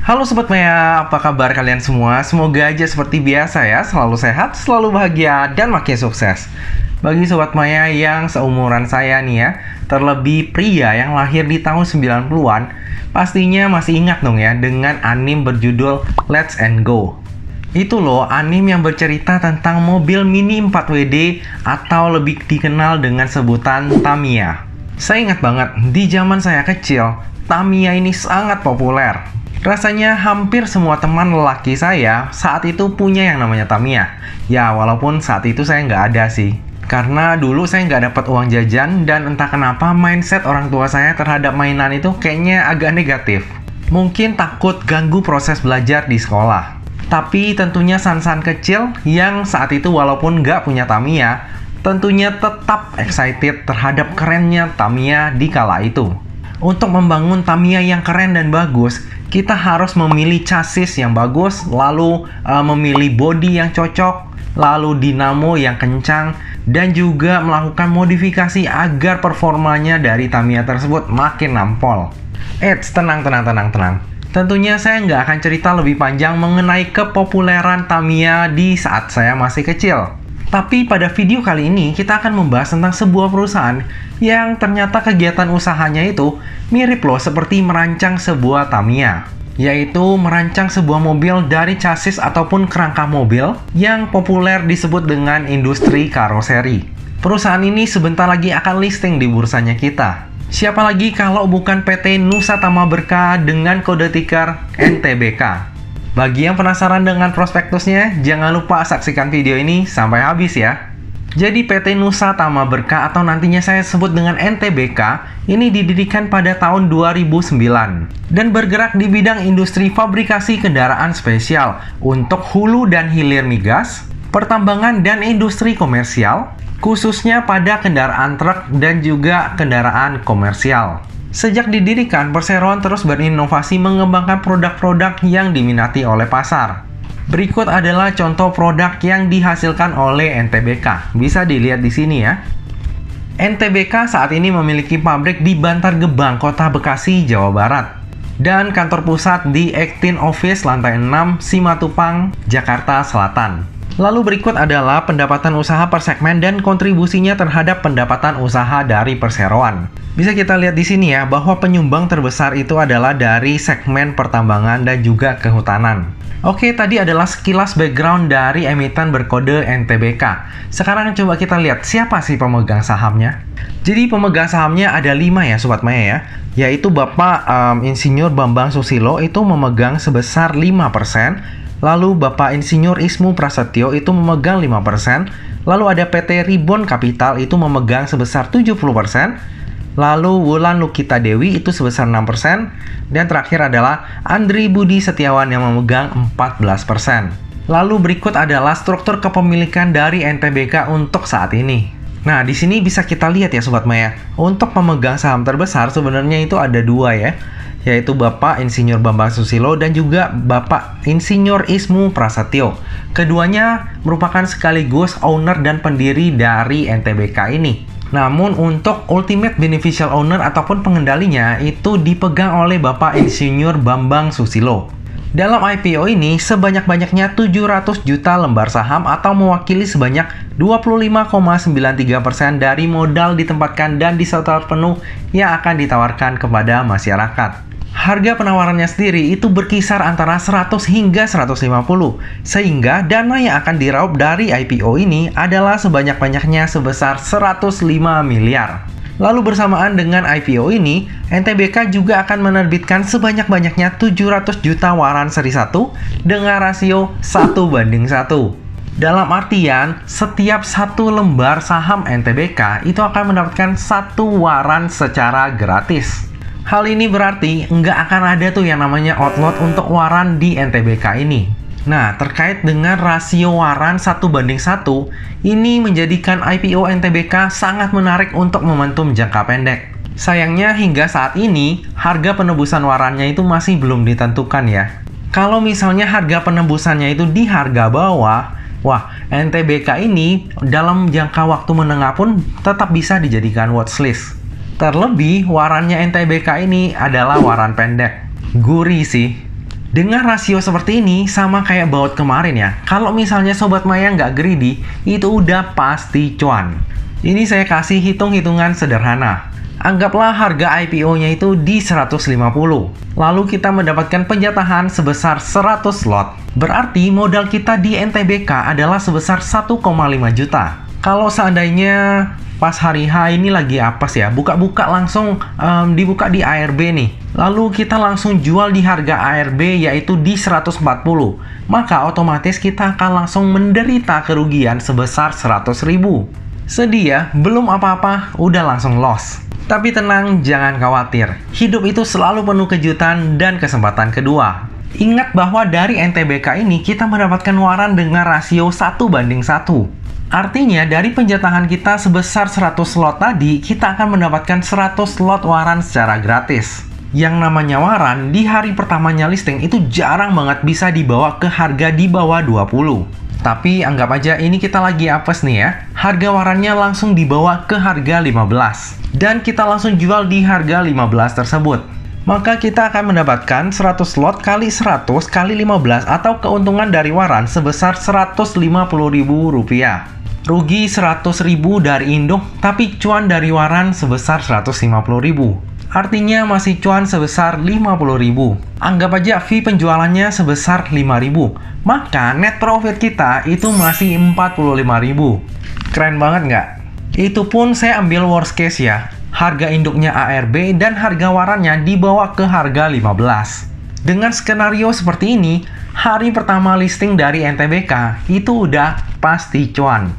Halo Sobat Maya, apa kabar kalian semua? Semoga aja seperti biasa ya, selalu sehat, selalu bahagia, dan makin sukses. Bagi Sobat Maya yang seumuran saya nih ya, terlebih pria yang lahir di tahun 90-an, pastinya masih ingat dong ya dengan anime berjudul Let's and Go. Itu loh anime yang bercerita tentang mobil mini 4WD atau lebih dikenal dengan sebutan Tamiya. Saya ingat banget, di zaman saya kecil, Tamiya ini sangat populer. Rasanya hampir semua teman lelaki saya saat itu punya yang namanya Tamiya. Ya, walaupun saat itu saya nggak ada sih. Karena dulu saya nggak dapat uang jajan dan entah kenapa mindset orang tua saya terhadap mainan itu kayaknya agak negatif. Mungkin takut ganggu proses belajar di sekolah. Tapi tentunya san-san kecil yang saat itu walaupun nggak punya Tamiya, tentunya tetap excited terhadap kerennya Tamiya di kala itu. Untuk membangun Tamiya yang keren dan bagus, kita harus memilih chassis yang bagus, lalu memilih bodi yang cocok, lalu dinamo yang kencang, dan juga melakukan modifikasi agar performanya dari Tamiya tersebut makin nampol. Tenang. Tentunya saya nggak akan cerita lebih panjang mengenai kepopuleran Tamiya di saat saya masih kecil. Tapi pada video kali ini kita akan membahas tentang sebuah perusahaan yang ternyata kegiatan usahanya itu mirip loh seperti merancang sebuah Tamiya, yaitu merancang sebuah mobil dari chassis ataupun kerangka mobil yang populer disebut dengan industri karoseri. Perusahaan ini sebentar lagi akan listing di bursanya kita. Siapa lagi kalau bukan PT Nusa Tama Berka dengan kode tiker NTBK. Bagi yang penasaran dengan prospektusnya, jangan lupa saksikan video ini sampai habis ya. Jadi PT Nusa Tama Berka atau nantinya saya sebut dengan NTBK ini didirikan pada tahun 2009 dan bergerak di bidang industri fabrikasi kendaraan spesial untuk hulu dan hilir migas, pertambangan dan industri komersial, khususnya pada kendaraan truk dan juga kendaraan komersial. Sejak didirikan, perseroan terus berinovasi mengembangkan produk-produk yang diminati oleh pasar. Berikut adalah contoh produk yang dihasilkan oleh NTBK. Bisa dilihat di sini ya. NTBK saat ini memiliki pabrik di Bantar Gebang, Kota Bekasi, Jawa Barat. Dan kantor pusat di Actin Office lantai 6, Simatupang, Jakarta Selatan. Lalu berikut adalah pendapatan usaha per segmen dan kontribusinya terhadap pendapatan usaha dari perseroan. Bisa kita lihat di sini ya, bahwa penyumbang terbesar itu adalah dari segmen pertambangan dan juga kehutanan. Oke, tadi adalah sekilas background dari emiten berkode NTBK. Sekarang coba kita lihat siapa sih pemegang sahamnya. Jadi pemegang sahamnya ada 5 ya Sobat Maya ya, yaitu Bapak Insinyur Bambang Susilo itu memegang sebesar 5%. Lalu Bapak Insinyur Ismu Prasetyo itu memegang 5%. Lalu ada PT Ribon Capital itu memegang sebesar 70%. Lalu Wulan Lukita Dewi itu sebesar 6%. Dan terakhir adalah Andri Budi Setiawan yang memegang 14%. Lalu berikut adalah struktur kepemilikan dari NTBK untuk saat ini. Nah, di sini bisa kita lihat ya Sobat Maya. Untuk pemegang saham terbesar sebenarnya itu ada 2 ya, yaitu Bapak Insinyur Bambang Susilo dan juga Bapak Insinyur Ismu Prasetyo. Keduanya merupakan sekaligus owner dan pendiri dari NTBK ini. Namun untuk ultimate beneficial owner ataupun pengendalinya itu dipegang oleh Bapak Insinyur Bambang Susilo. Dalam IPO ini sebanyak-banyaknya 700 juta lembar saham atau mewakili sebanyak 25,93% dari modal ditempatkan dan disetor penuh yang akan ditawarkan kepada masyarakat. Harga penawarannya sendiri itu berkisar antara 100 hingga 150, sehingga dana yang akan diraup dari IPO ini adalah sebanyak-banyaknya sebesar 105 miliar. Lalu bersamaan dengan IPO ini, NTBK juga akan menerbitkan sebanyak-banyaknya 700 juta waran seri 1 dengan rasio 1:1. Dalam artian, setiap 1 lembar saham NTBK itu akan mendapatkan 1 waran secara gratis. Hal ini berarti nggak akan ada tuh yang namanya outlot untuk waran di NTBK ini. Nah, terkait dengan rasio waran 1:1, ini menjadikan IPO NTBK sangat menarik untuk momentum jangka pendek. Sayangnya hingga saat ini, harga penebusan warannya itu masih belum ditentukan ya. Kalau misalnya harga penebusannya itu di harga bawah, wah, NTBK ini dalam jangka waktu menengah pun tetap bisa dijadikan watchlist. Terlebih, warannya NTBK ini adalah waran pendek. Gurih sih. Dengan rasio seperti ini, sama kayak baut kemarin ya. Kalau misalnya Sobat Maya nggak greedy, itu udah pasti cuan. Ini saya kasih hitung-hitungan sederhana. Anggaplah harga IPO-nya itu di 150. Lalu kita mendapatkan penjatahan sebesar 100 lot. Berarti modal kita di NTBK adalah sebesar 1,5 juta. Kalau seandainya pas hari H ini lagi apes ya, buka-buka langsung dibuka di ARB nih. Lalu kita langsung jual di harga ARB yaitu di 140. Maka otomatis kita akan langsung menderita kerugian sebesar 100.000. Sedih ya, belum apa-apa udah langsung loss. Tapi tenang, jangan khawatir. Hidup itu selalu penuh kejutan dan kesempatan kedua. Ingat bahwa dari NTBK ini kita mendapatkan waran dengan rasio 1:1. Artinya dari penjatahan kita sebesar 100 slot tadi, kita akan mendapatkan 100 slot waran secara gratis. Yang namanya waran di hari pertamanya listing itu jarang banget bisa dibawa ke harga di bawah 20. Tapi anggap aja ini kita lagi apes nih ya. Harga warannya langsung dibawa ke harga 15. Dan kita langsung jual di harga 15 tersebut. Maka kita akan mendapatkan 100 slot kali 100 kali 15 atau keuntungan dari waran sebesar Rp150.000. Rugi 100.000 dari induk, tapi cuan dari waran sebesar 150.000. Artinya masih cuan sebesar 50.000. Anggap aja fee penjualannya sebesar 5.000. Maka net profit kita itu masih 45.000. Keren banget nggak? Itu pun saya ambil worst case ya. Harga induknya ARB dan harga warannya dibawa ke harga 15. Dengan skenario seperti ini, hari pertama listing dari NTBK itu udah pasti cuan.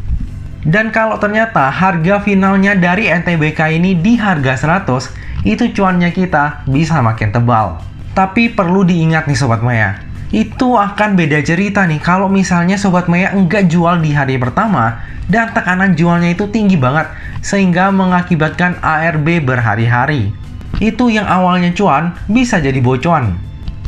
Dan kalau ternyata harga finalnya dari NTBK ini di harga 100, itu cuannya kita bisa makin tebal. Tapi perlu diingat nih Sobat Maya, itu akan beda cerita nih kalau misalnya Sobat Maya enggak jual di hari pertama dan tekanan jualnya itu tinggi banget sehingga mengakibatkan ARB berhari-hari. Itu yang awalnya cuan bisa jadi bocuan.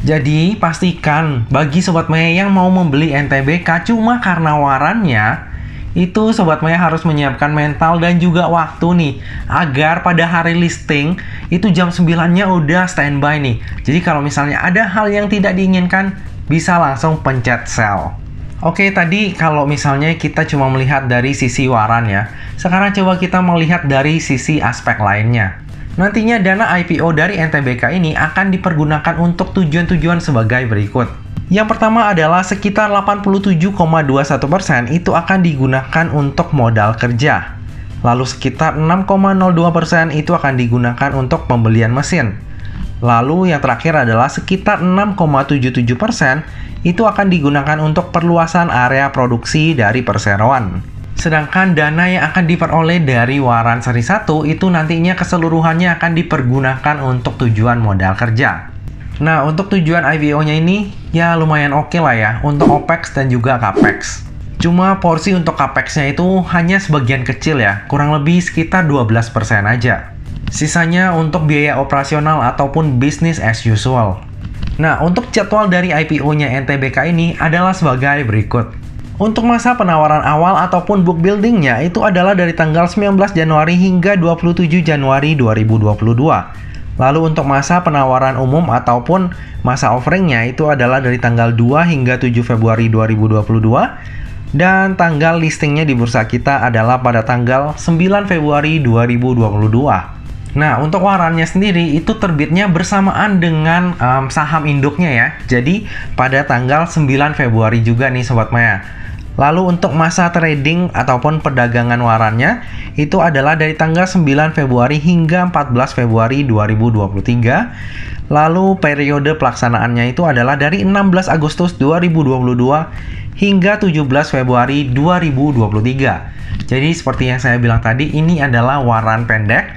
Jadi pastikan bagi Sobat Maya yang mau membeli NTBK cuma karena warannya, itu Sobat Maya harus menyiapkan mental dan juga waktu nih agar pada hari listing itu jam 9-nya udah standby nih. Jadi kalau misalnya ada hal yang tidak diinginkan bisa langsung pencet sell. Oke, tadi kalau misalnya kita cuma melihat dari sisi waran ya. Sekarang coba kita melihat dari sisi aspek lainnya. Nantinya dana IPO dari NTBK ini akan dipergunakan untuk tujuan-tujuan sebagai berikut. Yang pertama adalah sekitar 87,21% itu akan digunakan untuk modal kerja. Lalu sekitar 6,02% itu akan digunakan untuk pembelian mesin. Lalu yang terakhir adalah sekitar 6,77% itu akan digunakan untuk perluasan area produksi dari perseroan. Sedangkan dana yang akan diperoleh dari waran seri 1 itu nantinya keseluruhannya akan dipergunakan untuk tujuan modal kerja. Nah, untuk tujuan IPO-nya ini ya lumayan oke lah ya untuk OPEX dan juga CAPEX. Cuma porsi untuk CAPEX-nya itu hanya sebagian kecil ya, kurang lebih sekitar 12% aja. Sisanya untuk biaya operasional ataupun business as usual. Nah, untuk jadwal dari IPO-nya NTBK ini adalah sebagai berikut. Untuk masa penawaran awal ataupun book building-nya itu adalah dari tanggal 19 Januari hingga 27 Januari 2022. Lalu untuk masa penawaran umum ataupun masa offeringnya itu adalah dari tanggal 2 hingga 7 Februari 2022. Dan tanggal listingnya di bursa kita adalah pada tanggal 9 Februari 2022. Nah, untuk warannya sendiri itu terbitnya bersamaan dengan saham induknya ya. Jadi pada tanggal 9 Februari juga nih Sobat Maya. Lalu untuk masa trading ataupun perdagangan warannya itu adalah dari tanggal 9 Februari hingga 14 Februari 2023. Lalu periode pelaksanaannya itu adalah dari 16 Agustus 2022 hingga 17 Februari 2023. Jadi seperti yang saya bilang tadi, ini adalah waran pendek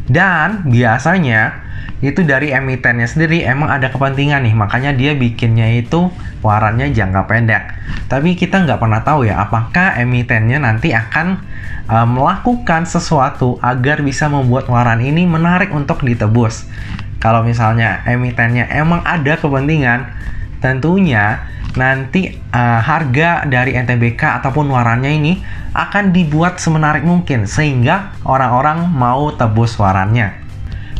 dan biasanya itu dari emitennya sendiri emang ada kepentingan nih, makanya dia bikinnya itu warannya jangka pendek. Tapi kita nggak pernah tahu ya apakah emitennya nanti akan melakukan sesuatu agar bisa membuat waran ini menarik untuk ditebus. Kalau misalnya emitennya emang ada kepentingan, tentunya nanti harga dari NTBK ataupun warannya ini akan dibuat semenarik mungkin sehingga orang-orang mau tebus warannya.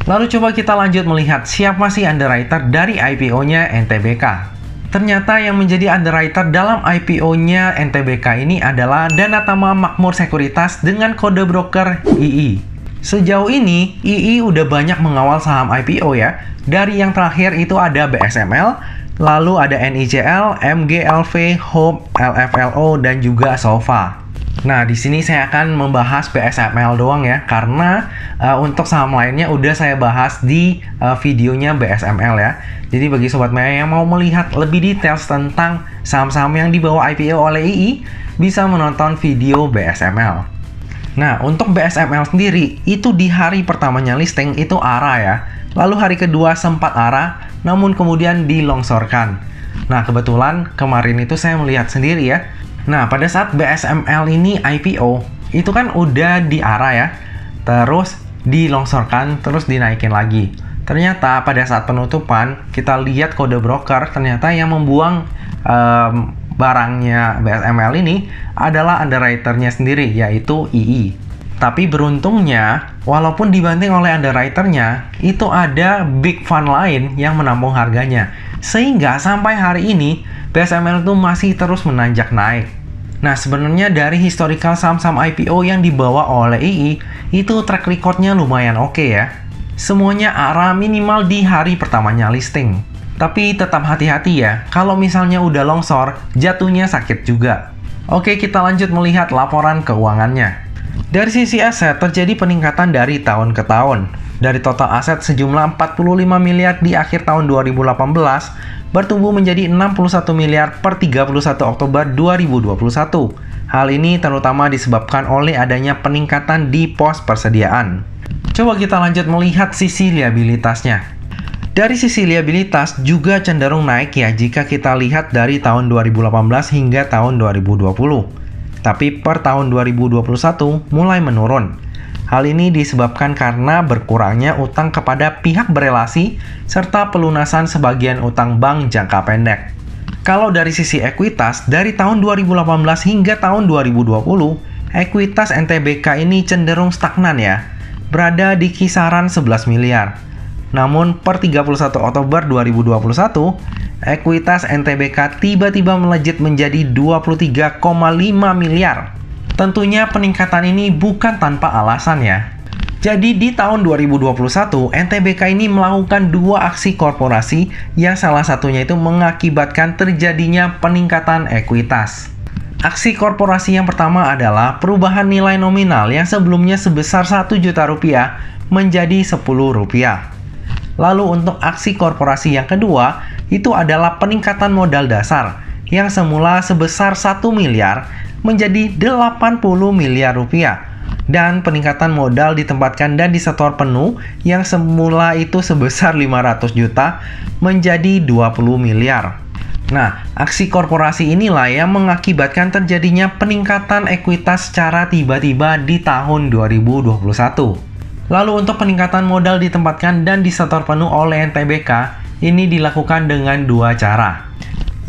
Lalu coba kita lanjut melihat siapa sih underwriter dari IPO-nya NTBK. Ternyata yang menjadi underwriter dalam IPO-nya NTBK ini adalah Danatama Makmur Sekuritas dengan kode broker II. Sejauh ini, II udah banyak mengawal saham IPO ya. Dari yang terakhir itu ada BSML, lalu ada NICL, MGLV, Hope, LFLO, dan juga SOFA. Nah, di sini saya akan membahas BSML doang ya, karena untuk saham lainnya udah saya bahas di videonya BSML ya. Jadi bagi Sobat Maya yang mau melihat lebih detail tentang saham-saham yang dibawa IPO oleh II, bisa menonton video BSML. Nah, untuk BSML sendiri, itu di hari pertamanya listing itu ARA ya. Lalu hari kedua sempat ARA, namun kemudian dilongsorkan. Nah, kebetulan kemarin itu saya melihat sendiri ya. Nah, pada saat BSML ini IPO, itu kan udah di ARA ya. Terus dilongsorkan, terus dinaikin lagi. Ternyata pada saat penutupan, kita lihat kode broker, ternyata yang membuang barangnya BSML ini adalah underwriter-nya sendiri, yaitu II. Tapi beruntungnya, walaupun dibanting oleh underwriter-nya, itu ada big fund lain yang menampung harganya. Sehingga sampai hari ini, BSML itu masih terus menanjak naik. Nah, sebenarnya dari historical saham-saham IPO yang dibawa oleh II, itu track record-nya lumayan oke ya. Semuanya ARA minimal di hari pertamanya listing. Tapi tetap hati-hati ya, kalau misalnya udah longsor, jatuhnya sakit juga. Oke, kita lanjut melihat laporan keuangannya. Dari sisi aset, terjadi peningkatan dari tahun ke tahun. Dari total aset sejumlah 45 miliar di akhir tahun 2018, bertumbuh menjadi 61 miliar per 31 Oktober 2021. Hal ini terutama disebabkan oleh adanya peningkatan di pos persediaan. Coba kita lanjut melihat sisi liabilitasnya. Dari sisi liabilitas juga cenderung naik ya jika kita lihat dari tahun 2018 hingga tahun 2020. Tapi per tahun 2021 mulai menurun. Hal ini disebabkan karena berkurangnya utang kepada pihak berelasi serta pelunasan sebagian utang bank jangka pendek. Kalau dari sisi ekuitas, dari tahun 2018 hingga tahun 2020, ekuitas NTBK ini cenderung stagnan ya, berada di kisaran 11 miliar. Namun per 31 Oktober 2021, ekuitas NTBK tiba-tiba melejit menjadi 23,5 miliar. Tentunya peningkatan ini bukan tanpa alasan ya. Jadi di tahun 2021, NTBK ini melakukan dua aksi korporasi yang salah satunya itu mengakibatkan terjadinya peningkatan ekuitas. Aksi korporasi yang pertama adalah perubahan nilai nominal yang sebelumnya sebesar 1 juta rupiah menjadi 10 rupiah. Lalu untuk aksi korporasi yang kedua, itu adalah peningkatan modal dasar yang semula sebesar 1 miliar menjadi 80 miliar rupiah. Dan peningkatan modal ditempatkan dan disetor penuh yang semula itu sebesar 500 juta menjadi 20 miliar. Nah, aksi korporasi inilah yang mengakibatkan terjadinya peningkatan ekuitas secara tiba-tiba di tahun 2021. Lalu untuk peningkatan modal ditempatkan dan disetor penuh oleh NTBK, ini dilakukan dengan dua cara.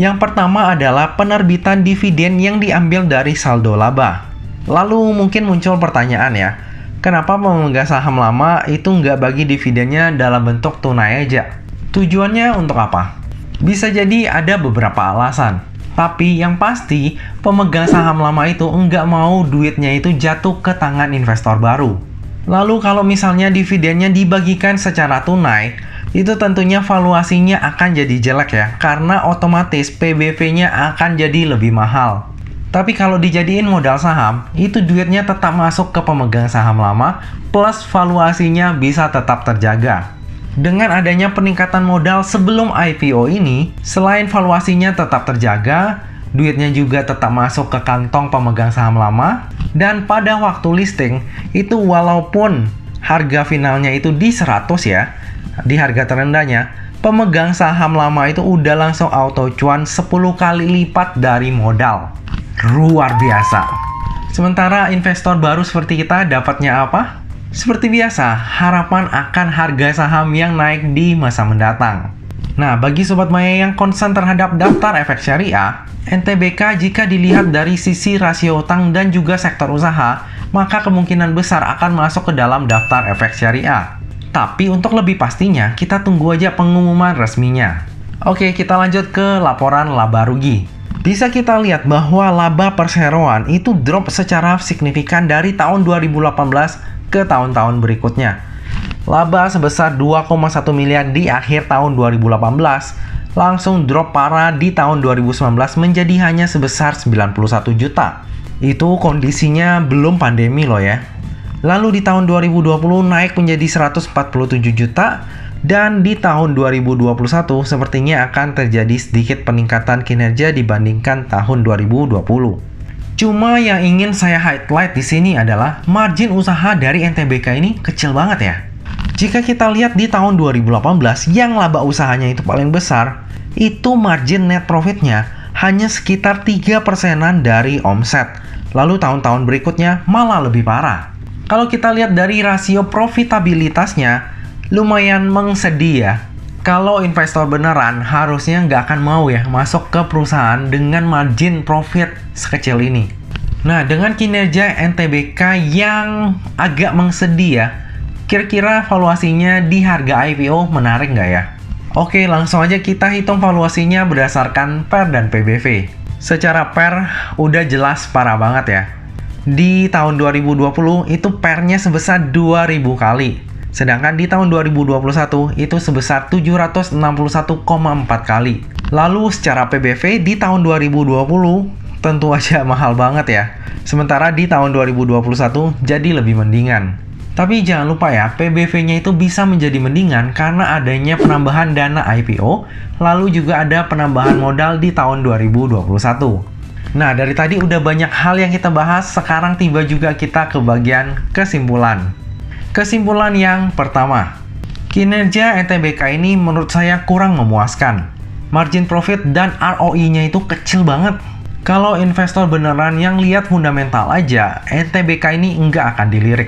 Yang pertama adalah penerbitan dividen yang diambil dari saldo laba. Lalu mungkin muncul pertanyaan ya, kenapa pemegang saham lama itu nggak bagi dividennya dalam bentuk tunai aja? Tujuannya untuk apa? Bisa jadi ada beberapa alasan. Tapi yang pasti, pemegang saham lama itu nggak mau duitnya itu jatuh ke tangan investor baru. Lalu kalau misalnya dividennya dibagikan secara tunai, itu tentunya valuasinya akan jadi jelek ya, karena otomatis PBV-nya akan jadi lebih mahal. Tapi kalau dijadiin modal saham, itu duitnya tetap masuk ke pemegang saham lama, plus valuasinya bisa tetap terjaga. Dengan adanya peningkatan modal sebelum IPO ini, selain valuasinya tetap terjaga, duitnya juga tetap masuk ke kantong pemegang saham lama, dan pada waktu listing, itu walaupun harga finalnya itu di 100 ya, di harga terendahnya, pemegang saham lama itu udah langsung auto cuan 10 kali lipat dari modal. Luar biasa. Sementara investor baru seperti kita dapatnya apa? Seperti biasa, harapan akan harga saham yang naik di masa mendatang. Nah, bagi Sobat Maya yang concern terhadap daftar efek syariah, NTBK jika dilihat dari sisi rasio utang dan juga sektor usaha, maka kemungkinan besar akan masuk ke dalam daftar efek syariah. Tapi untuk lebih pastinya, kita tunggu aja pengumuman resminya. Oke, kita lanjut ke laporan laba rugi. Bisa kita lihat bahwa laba perseroan itu drop secara signifikan dari tahun 2018 ke tahun-tahun berikutnya. Laba sebesar 2,1 miliar di akhir tahun 2018 langsung drop parah di tahun 2019 menjadi hanya sebesar 91 juta. Itu kondisinya belum pandemi loh ya. Lalu di tahun 2020 naik menjadi 147 juta. Dan di tahun 2021 sepertinya akan terjadi sedikit peningkatan kinerja dibandingkan tahun 2020. Cuma yang ingin saya highlight di sini adalah margin usaha dari NTBK ini kecil banget ya. Jika kita lihat di tahun 2018 yang laba usahanya itu paling besar, itu margin net profitnya hanya sekitar 3%-an dari omset. Lalu tahun-tahun berikutnya malah lebih parah. Kalau kita lihat dari rasio profitabilitasnya, lumayan mengsedih ya. Kalau investor beneran harusnya nggak akan mau ya masuk ke perusahaan dengan margin profit sekecil ini. Nah, dengan kinerja NTBK yang agak mengsedih ya, kira-kira valuasinya di harga IPO menarik nggak ya? Oke, langsung aja kita hitung valuasinya berdasarkan PER dan PBV. Secara PER udah jelas parah banget ya. Di tahun 2020 itu PER-nya sebesar 2000 kali. Sedangkan di tahun 2021 itu sebesar 761,4 kali. Lalu secara PBV di tahun 2020 tentu aja mahal banget ya. Sementara di tahun 2021 jadi lebih mendingan. Tapi jangan lupa ya, PBV-nya itu bisa menjadi mendingan karena adanya penambahan dana IPO, lalu juga ada penambahan modal di tahun 2021. Nah, dari tadi udah banyak hal yang kita bahas, sekarang tiba juga kita ke bagian kesimpulan. Kesimpulan yang pertama, kinerja NTBK ini menurut saya kurang memuaskan. Margin profit dan ROI-nya itu kecil banget. Kalau investor beneran yang lihat fundamental aja, NTBK ini nggak akan dilirik.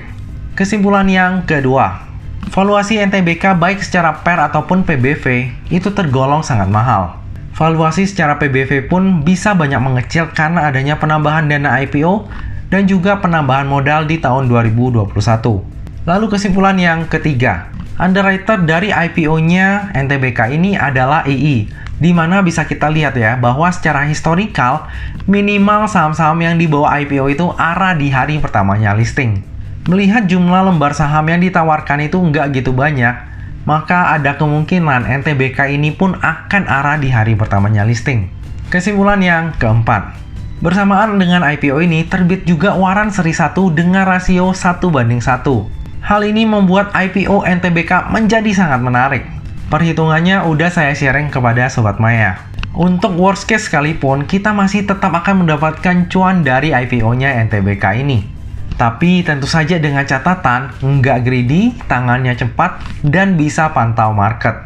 Kesimpulan yang kedua, valuasi NTBK baik secara PER ataupun PBV itu tergolong sangat mahal. Valuasi secara PBV pun bisa banyak mengecil karena adanya penambahan dana IPO dan juga penambahan modal di tahun 2021. Lalu kesimpulan yang ketiga, underwriter dari IPO-nya NTBK ini adalah II, di mana bisa kita lihat ya bahwa secara historikal minimal saham-saham yang dibawa IPO itu arah di hari pertamanya listing. Melihat jumlah lembar saham yang ditawarkan itu nggak gitu banyak, maka ada kemungkinan NTBK ini pun akan arah di hari pertamanya listing. Kesimpulan yang keempat, bersamaan dengan IPO ini terbit juga waran seri 1 dengan rasio 1:1. Hal ini membuat IPO NTBK menjadi sangat menarik. Perhitungannya udah saya sharing kepada Sobat Maya. Untuk worst case sekalipun, kita masih tetap akan mendapatkan cuan dari IPO-nya NTBK ini. Tapi tentu saja dengan catatan, nggak greedy, tangannya cepat, dan bisa pantau market.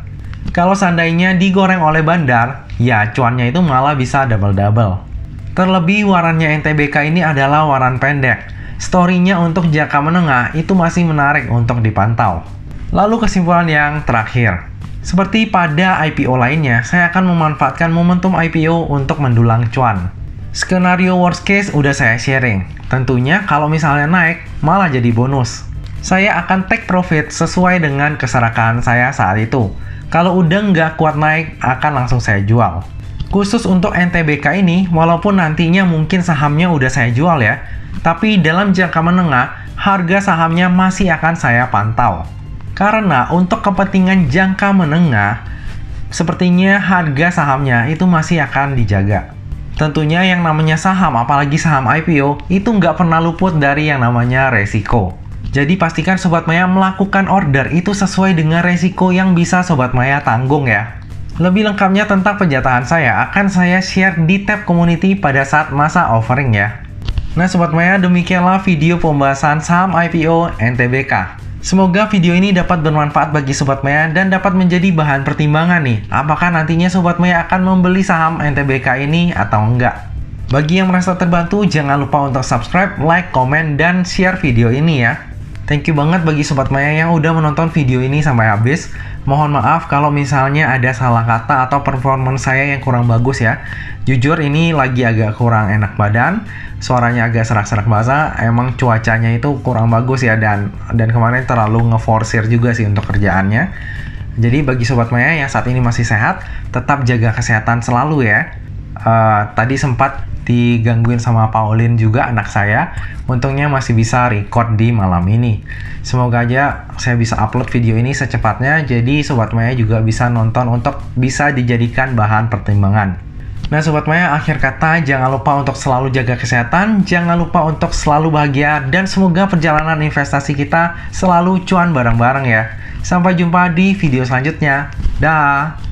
Kalau seandainya digoreng oleh bandar, ya cuannya itu malah bisa double-double. Terlebih warannya NTBK ini adalah waran pendek. Story-nya untuk jangka menengah itu masih menarik untuk dipantau. Lalu kesimpulan yang terakhir. Seperti pada IPO lainnya, saya akan memanfaatkan momentum IPO untuk mendulang cuan. Skenario worst case udah saya sharing. Tentunya kalau misalnya naik, malah jadi bonus. Saya akan take profit sesuai dengan keserakahan saya saat itu. Kalau udah nggak kuat naik, akan langsung saya jual. Khusus untuk NTBK ini, walaupun nantinya mungkin sahamnya udah saya jual ya, tapi dalam jangka menengah, harga sahamnya masih akan saya pantau. Karena untuk kepentingan jangka menengah, sepertinya harga sahamnya itu masih akan dijaga. Tentunya yang namanya saham, apalagi saham IPO, itu nggak pernah luput dari yang namanya resiko. Jadi pastikan Sobat Maya melakukan order itu sesuai dengan resiko yang bisa Sobat Maya tanggung ya. Lebih lengkapnya tentang penjatahan saya akan saya share di tab community pada saat masa offering ya. Nah Sobat Maya, demikianlah video pembahasan saham IPO NTBK. Semoga video ini dapat bermanfaat bagi Sobat Maya dan dapat menjadi bahan pertimbangan nih, apakah nantinya Sobat Maya akan membeli saham NTBK ini atau enggak. Bagi yang merasa terbantu, jangan lupa untuk subscribe, like, komen, dan share video ini ya. Thank you banget bagi Sobat Maya yang udah menonton video ini sampai habis. Mohon maaf kalau misalnya ada salah kata atau performance saya yang kurang bagus ya. Jujur ini lagi agak kurang enak badan, suaranya agak serak-serak basah. Emang cuacanya itu kurang bagus ya, dan kemarin terlalu ngeforsir juga sih untuk kerjaannya. Jadi bagi Sobat Maya yang saat ini masih sehat, tetap jaga kesehatan selalu ya. Tadi sempat digangguin sama Pauline juga, anak saya. Untungnya masih bisa record di malam ini. Semoga aja saya bisa upload video ini secepatnya, jadi Sobat Maya juga bisa nonton untuk bisa dijadikan bahan pertimbangan. Nah Sobat Maya, akhir kata jangan lupa untuk selalu jaga kesehatan, jangan lupa untuk selalu bahagia, dan semoga perjalanan investasi kita selalu cuan bareng-bareng ya. Sampai jumpa di video selanjutnya. Dah.